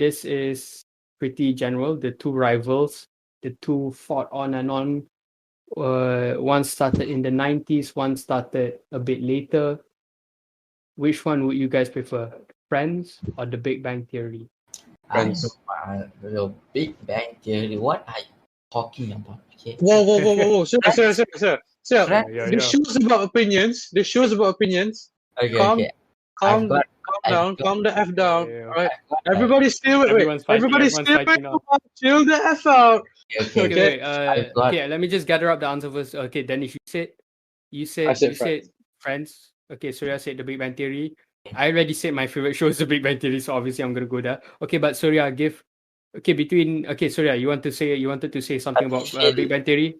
this is pretty general. The two rivals, the two fought on and on. One started in the 90s, one started a bit later. Which one would you guys prefer, Friends or The Big Bang Theory? Friends. The Big Bang Theory. What are you talking about? Okay. Whoa. Sir. Friends. The show's about opinions. Okay, Calm okay. calm down. Calm the F down. Alright. Everybody stay with Everyone's fighting, Everybody everyone's stay with fighting now. Chill the F out. Okay. Okay, I've got- okay, let me just gather up the answer first. Okay, Danish, you said Friends. Okay, Surya said The Big Bang Theory. I already said my favorite show is The Big Bang Theory, so obviously I'm gonna go there. Okay, but Surya, Surya, you wanted to say something about Big Bang Theory.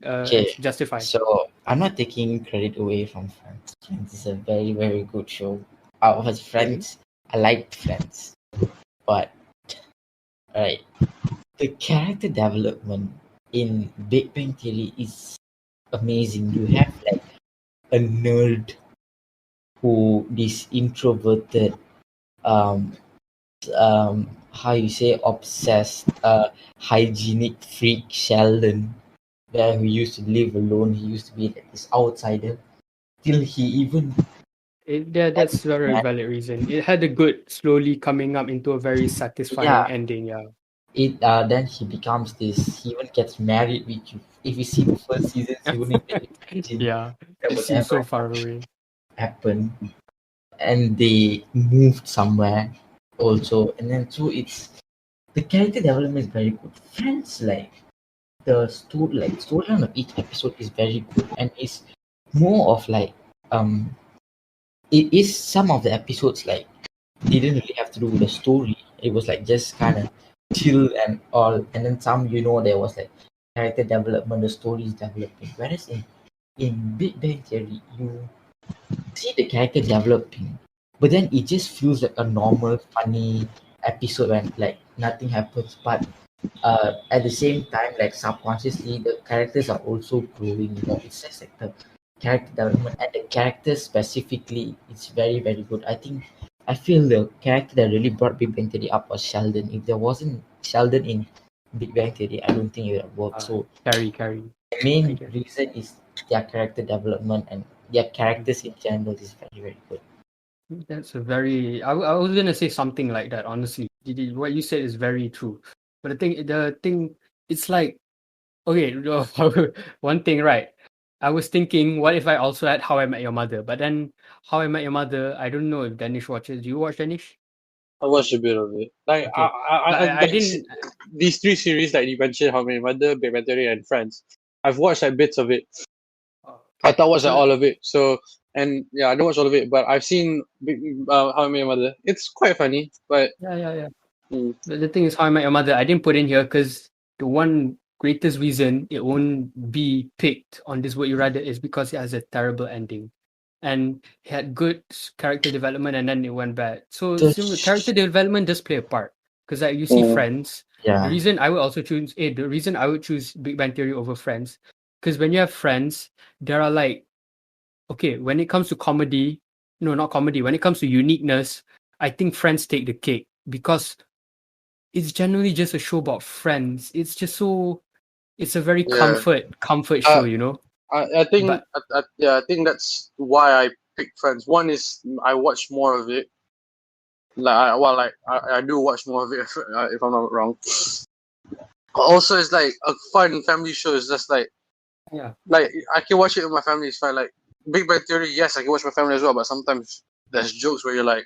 Justify. So I'm not taking credit away from Friends. Friends is a very, very good show. Out of Friends, I liked Friends. But alright. The character development in Big Bang Theory is amazing. You have like a nerd who this introverted how you say obsessed hygienic freak Sheldon, where he used to live alone. He used to be like this outsider till he even That's a very valid reason. It had a good slowly coming up into a very satisfying ending. then he becomes this. He even gets married, which if you see the first season, you wouldn't even imagine that it would seems ever so far away. happen. And they moved somewhere also, and then so it's the character development is very good. Friends, like the storyline of each episode is very good, and it's more of like it is some of the episodes like didn't really have to do with the story. It was like just kind of chill and all, and then some there was like character development, the story is developing. Whereas in Big Bang Theory, you see the character developing, but then it just feels like a normal funny episode when like nothing happens, but at the same time, like subconsciously the characters are also growing. It's just like the character development, and the characters specifically, it's very, very good. I feel the character that really brought Big Bang Theory up was Sheldon. If there wasn't Sheldon in Big Bang Theory, I don't think it would have worked. So Carrie. the main reason is their character development, and their characters in general is very, very good. That's a very. I was gonna say something like that. Honestly, what you said is very true. But the thing, it's like, okay, one thing, right? I was thinking, what if I also had How I Met Your Mother? But then How I Met Your Mother, I don't know if Danish watches. Do you watch, Danish? I watched a bit of it. Like Okay. I didn't. These three series that you mentioned, How I Met Your Mother, Big Bang Theory, and Friends. I've watched like bits of it. I thought was like all of it. So and yeah, I don't watch all of it, but I've seen How I Met Your Mother. It's quite funny, but Yeah. But the thing is, How I Met Your Mother, I didn't put in here because the one greatest reason it won't be picked on this Would You Rather is because it has a terrible ending, and it had good character development, and then it went bad. So character development does play a part. Because like you see Friends, the reason I would choose Big Bang Theory over Friends, because when you have Friends, there are like, okay, when it comes to comedy, no, not comedy. When it comes to uniqueness, I think Friends take the cake because it's generally just a show about friends. It's just so, it's a very comfort show, I think I think that's why I picked Friends. One is I watch more of it. I do watch more of it if I'm not wrong. Also, it's like a fun family show. It's just like like I can watch it with my family. It's fine. Like Big Bang Theory, yes, I can watch my family as well. But sometimes there's jokes where you're like,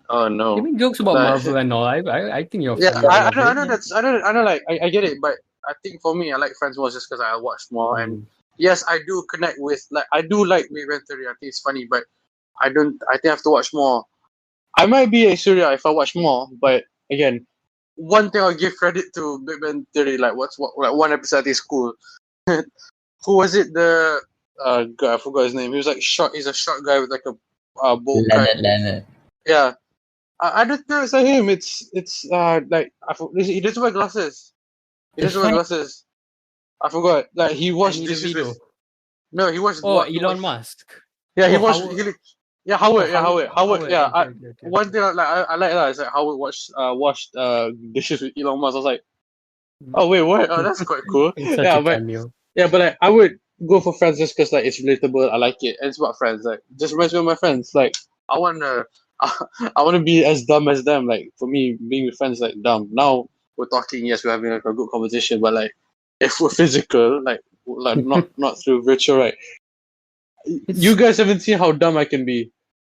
oh no. You mean jokes about Marvel and all? I think you're. Yeah, I know that's I know like I get it, but I think for me I like Friends more just because I watch more and yes, I do connect with I do like Big Bang Theory. I think it's funny, but I think I have to watch more. I might be a Surya if I watch more, but again, one thing I'll give credit to Big Bang Theory, like one episode is cool. Who was it? The guy, I forgot his name. He was like short. He's a short guy with like a bow cut. Leonard. Yeah, I don't know it's like him. It's like he doesn't wear glasses. He doesn't wear glasses. I forgot. Like he watched this video. No, he watched. Elon Musk. Yeah, he Yeah, Howard. Oh, Yeah, Howard. Yeah. Okay. One thing I like that is like Howard washed dishes with Elon Musk. I was like, oh wait, what? Oh, that's quite cool. It's such Yeah, a but cameo. yeah, but like I would go for Friends just because like it's relatable. I like it, and it's about friends. Like just reminds me of my friends. Like I wanna, I wanna be as dumb as them. Like for me, being with friends is, like dumb. Now we're talking. Yes, we're having like a good conversation, but like if we're physical, like not through virtual, right? You guys haven't seen how dumb I can be.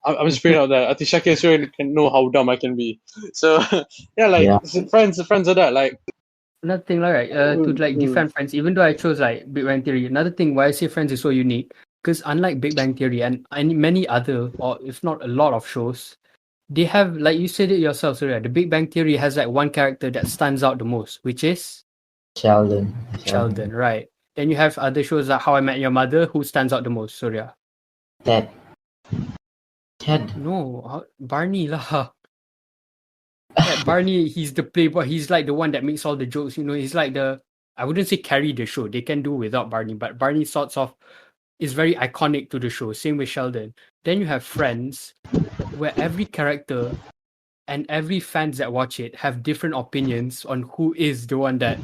I'm just putting it out there. Atisha can know how dumb I can be. So yeah, like Yeah. friends are that. Like Another thing, like, right, to like defend Friends, even though I chose like Big Bang Theory, another thing why I say Friends is so unique, because unlike Big Bang Theory and many other, or if not a lot of shows, they have, like you said it yourself, Surya, the Big Bang Theory has like one character that stands out the most, which is Sheldon. Sheldon, right? Then you have other shows like How I Met Your Mother, who stands out the most, Surya? Ted. No, Barney lah. Like Barney, he's the playboy. He's like the one that makes all the jokes. You know, he's like I wouldn't say carry the show. They can do without Barney, but Barney sorts of is very iconic to the show. Same with Sheldon. Then you have Friends, where every character and every fans that watch it have different opinions on who is the one that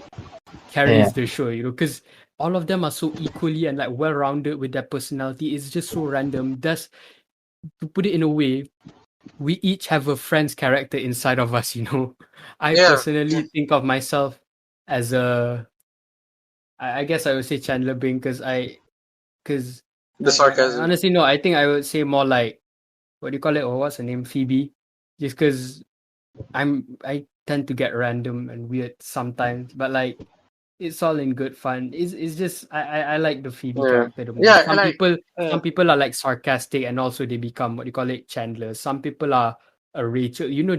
carries the show. You know, because all of them are so equally and like well-rounded with their personality. It's just so random. Thus, to put it in a way, we each have a Friends character inside of us, you know. I personally think of myself as I guess I would say Chandler Bing because the sarcasm. Honestly, no, I think I would say more like, what do you call it, or what's her name, Phoebe, just because I tend to get random and weird sometimes, but like it's all in good fun. It's just I like the Phoebe character the most. Yeah, Some people are like sarcastic and also they become, what do you call it, Chandler. Some people are a Rachel. You know,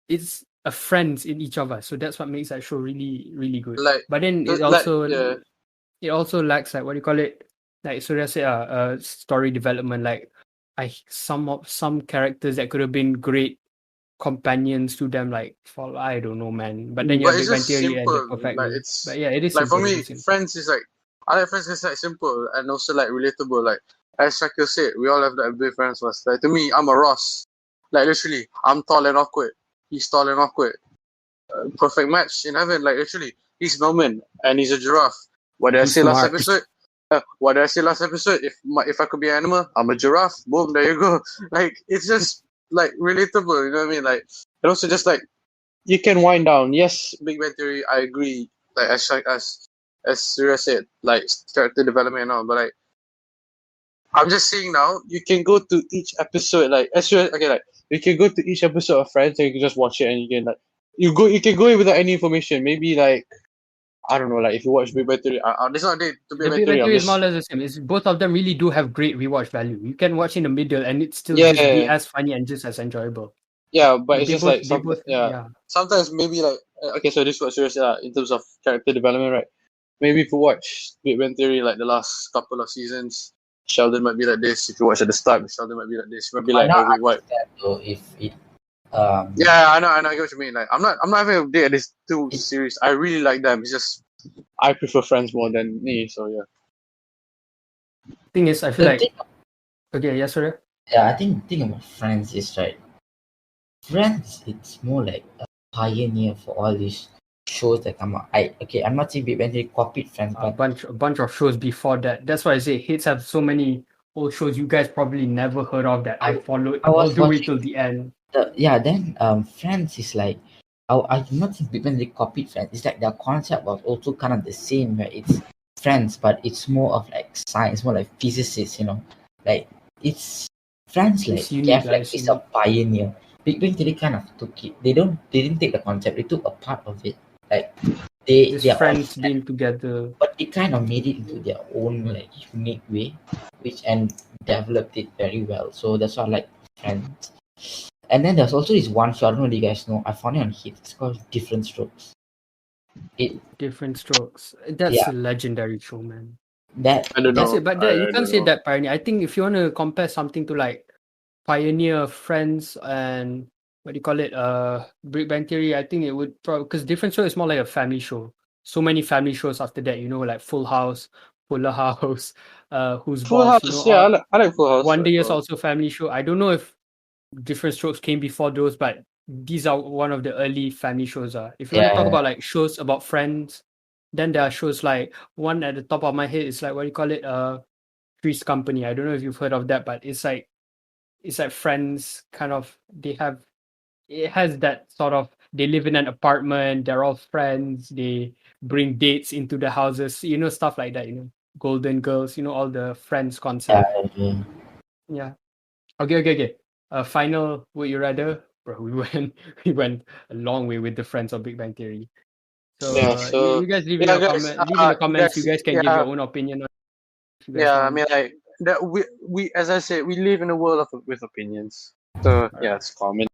it's a friends in each of us. So that's what makes that show really, really good. like, But then it also lacks, like, what do you call it? Like Surya said, story development. Like some characters that could have been great companions to them, like for I don't know, man. But then you have Big Bang Theory and the perfect like way. it's But yeah, it is like simple, for me, it is simple. Friends is like I like Friends because it's like simple and also like relatable. Like as Shakil said, we all have that big friends was like to me, I'm a Ross. Like literally, I'm tall and awkward. He's tall and awkward. Perfect match in heaven. Like literally, he's Norman and he's a giraffe. What did I say last episode? What did I say last episode? If I could be an animal, I'm a giraffe. Boom, there you go. Like it's just like relatable. You know what I mean? Like and also just like you can wind down. Yes, Big Bang Theory. I agree. Like as Surya said, like character development and all. But like I'm just saying now, you can go to each episode. Like as Surya, okay, like you can go to each episode of Friends and you can just watch it and you can like you can go in without any information. Maybe like I don't know, like if you watch Big Bang Theory, this not day to Big Bang Theory. Is more or less the same. It's, both of them really do have great rewatch value. You can watch in the middle and it still just be as funny and just as enjoyable. Yeah, but it's They just both- like sometimes maybe like okay, so this is what Surya said in terms of character development, right? Maybe if you watch Big Bang Theory like the last couple of seasons, Sheldon might be like this. If you watch at the start, Sheldon might be like this. Might be like what? So if it Yeah, I know, I get what you mean. Like, I'm not having a day at these two series. I really like them. It's just I prefer Friends more than me. So yeah. Thing is, I feel like okay, yes, sorry. Yeah, I think the thing about Friends is right. Friends, it's more like a pioneer for all these shows that come out. I'm not saying Big Bang Theory copied Friends, A but bunch of shows before that. That's why I say hits have so many old shows you guys probably never heard of that I followed all the way till the end. Then Friends is like I'm not saying Big Bang Theory copied Friends. It's like their concept was also kind of the same, where it's Friends, but it's more of like science, more like physicists, you know. Like it's Friends, like It's unique, Gaflex is a pioneer. Big Bang Theory kind of took it. They didn't take the concept. They took a part of it. Like they are friends being together, but they kind of made it into their own like unique way, which and developed it very well. So that's why I like Friends. And then there's also this one show, I don't know if you guys know, I found it on Hit. It's called Different Strokes. Different Strokes. That's a legendary show, man. That I don't know. That's it, but you can't say that pioneer. I think if you want to compare something to like Pioneer, Friends, and what do you call it? Big Bang Theory. I think it would probably, because Different Show is more like a family show. So many family shows after that, you know, like Full House, Fuller House, Who's Full Boss, House, yeah, I like Full House. Wonder Years as well. also Family Show. I don't know if Different Strokes came before those, but these are one of the early family shows. If you want to talk about like shows about friends, then there are shows like one at the top of my head is like what do you call it? Three's Company. I don't know if you've heard of that, but it's like friends kind of it has that sort of they live in an apartment, they're all friends, they bring dates into the houses, stuff like that, Golden Girls, all the friends concept. Yeah. Okay. Final Would You Rather? Bro, we went a long way with the friends of Big Bang Theory. So, you guys leave in the comments. You guys can give your own opinion on if you guys I want. mean, like that we as I said, we live in a world with opinions. So yeah, it's comment.